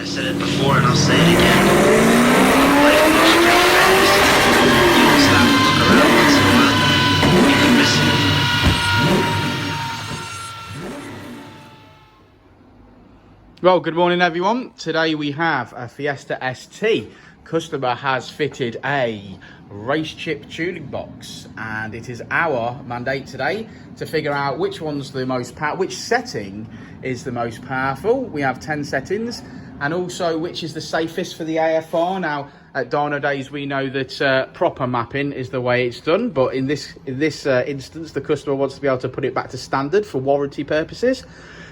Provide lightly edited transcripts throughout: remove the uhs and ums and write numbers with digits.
I said it before and I'll say it again. Life moves pretty fast. You don't stop and look around once in a while, you can miss it. Well, good morning everyone. Today we have a Fiesta ST. Customer has fitted a race chip tuning box, and it is our mandate today to figure out which one's the most which setting is the most powerful. We have 10 settings, and also which is the safest for the AFR. Now at Dynodaze we know that proper mapping is the way it's done, but in this instance the customer wants to be able to put it back to standard for warranty purposes.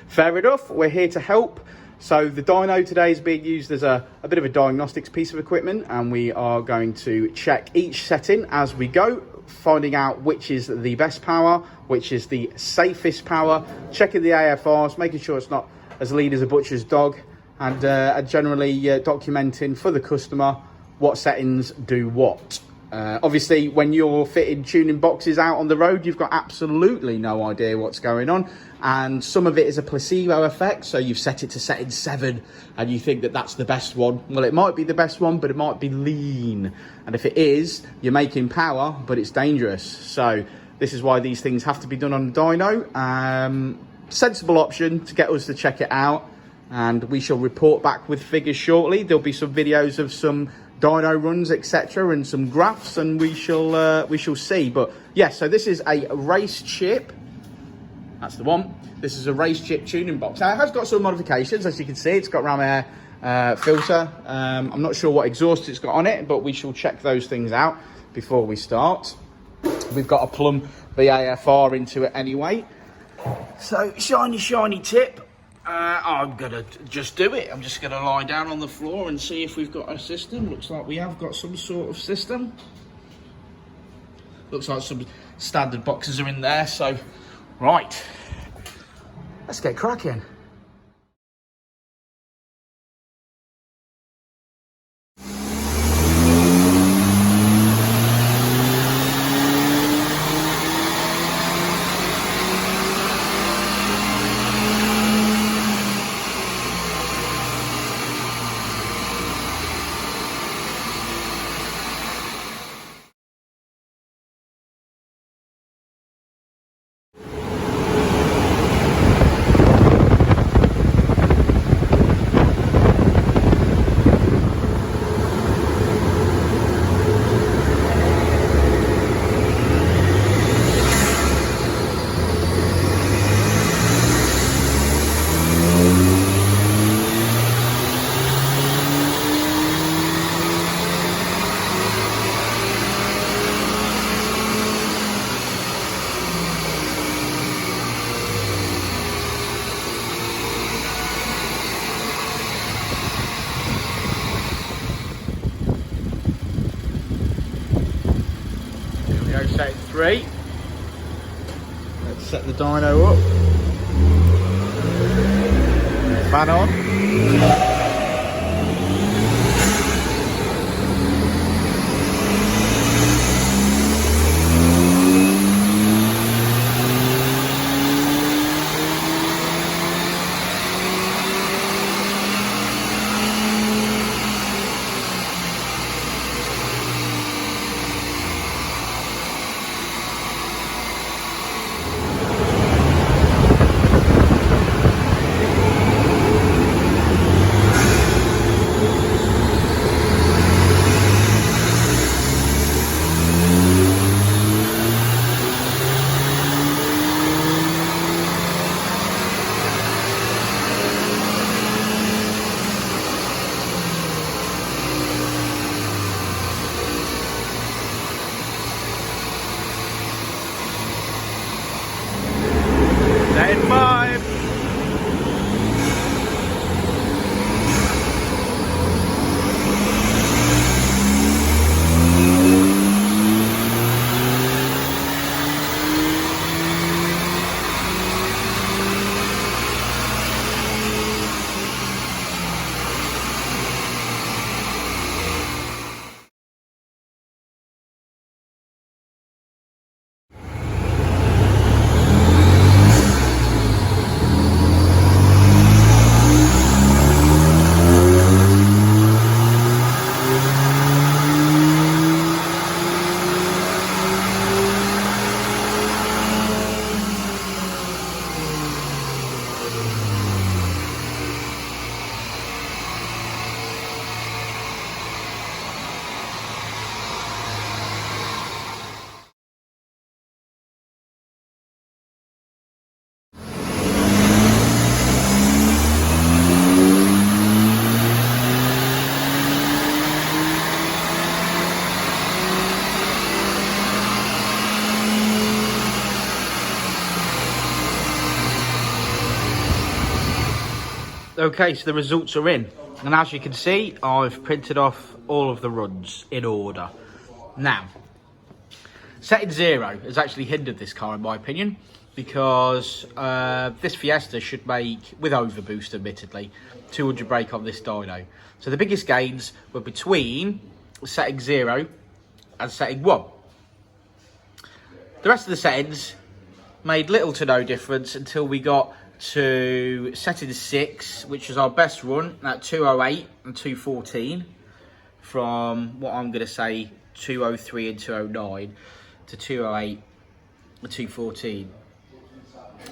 Fair enough, we're here to help. So the dyno today is being used as a bit of a diagnostics piece of equipment, and we are going to check each setting as we go, finding out which is the best power, which is the safest power, checking the AFRs, making sure it's not as lean as a butcher's dog, and generally documenting for the customer what settings do what. Obviously, when you're fitting tuning boxes out on the road, you've got absolutely no idea what's going on. And some of it is a placebo effect. So you've set it to setting 7 and you think that that's the best one. Well, it might be the best one, but it might be lean. And if it is, you're making power, but it's dangerous. So this is why these things have to be done on the dyno. Sensible option to get us to check it out. And we shall report back with figures shortly. There'll be some videos of some dyno runs, etc., and some graphs, and we shall see. But yeah, so this is a race chip. That's the one. This is a race chip tuning box. Now it has got some modifications, as you can see. It's got ram air filter. I'm not sure what exhaust it's got on it, but we shall check those things out before we start. We've got to plumb the AFR into it anyway. So shiny tip. I'm gonna just do it. I'm just gonna lie down on the floor and see if we've got a system. Looks like we have got some sort of system. Looks like some standard boxes are in there, so right, let's get cracking. Setting 3. Let's set the dyno up. Fan on. Okay, so the results are in. And as you can see, I've printed off all of the runs in order. Now, setting 0 has actually hindered this car in my opinion, because this Fiesta should make, with overboost admittedly, 200 brake on this dyno. So the biggest gains were between setting 0 and setting 1. The rest of the settings made little to no difference until we got to setting 6, which was our best run at 208 and 214, from what I'm going to say 203 and 209 to 208 and 214.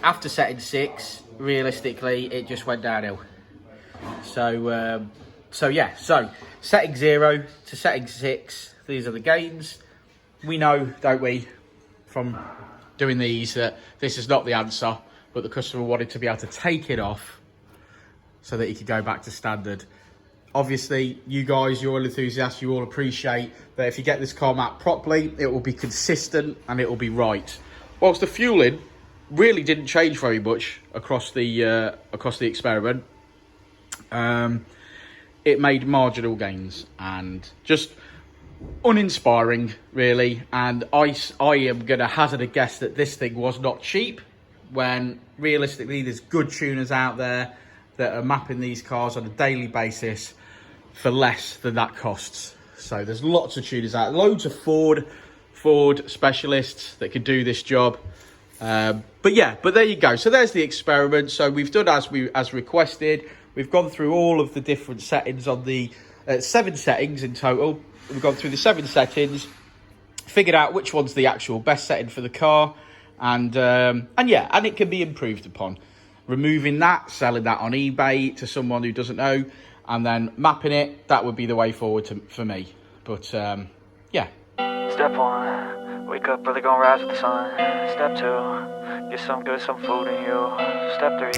After setting 6, realistically, it just went downhill. So setting 0 to setting 6, these are the gains. We know, don't we, from doing these, that this is not the answer, but the customer wanted to be able to take it off so that he could go back to standard. Obviously, you guys, you're all enthusiasts, you all appreciate that if you get this car mapped properly, it will be consistent and it will be right. Whilst the fueling really didn't change very much across the experiment, it made marginal gains and just uninspiring, really. And I am going to hazard a guess that this thing was not cheap, when realistically there's good tuners out there that are mapping these cars on a daily basis for less than that costs. So there's lots of tuners out, loads of Ford specialists that could do this job. But there you go. So there's the experiment. So we've done as requested. We've gone through all of the different settings on the 7 settings in total. We've gone through the 7 settings, figured out which one's the actual best setting for the car, and it can be improved upon. Removing that, selling that on eBay to someone who doesn't know, and then mapping it, that would be the way forward for me. But yeah. Step 1, wake up early, gonna rise with the sun. Step 2, get some good, some food in you. Step 3,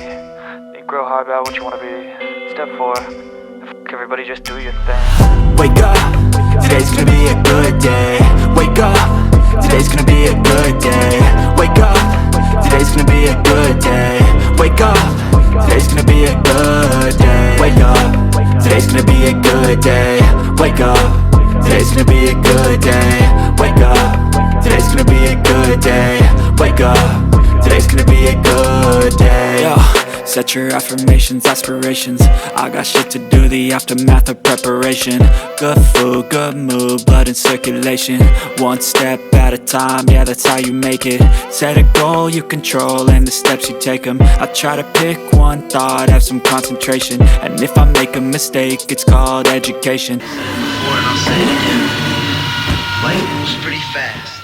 think real hard about what you wanna be. Step 4, everybody just do your thing. Wake up, today's gonna be a good day. Wake up, today's gonna be a good day. Wake up, today's gonna be a good day. Wake up, today's gonna be a good day. Wake up, today's gonna be a good day. Wake up, today's gonna be a good day. Wake up, today's gonna be a good day. Wake up, today's gonna be a good day. Yo. Set your affirmations, aspirations. I got shit to do, the aftermath of preparation. Good food, good mood, blood in circulation. One step at a time, yeah, that's how you make it. Set a goal you control and the steps you take them. I try to pick one thought, have some concentration. And if I make a mistake, it's called education. Said it before and I'll say it again. Life moves pretty fast.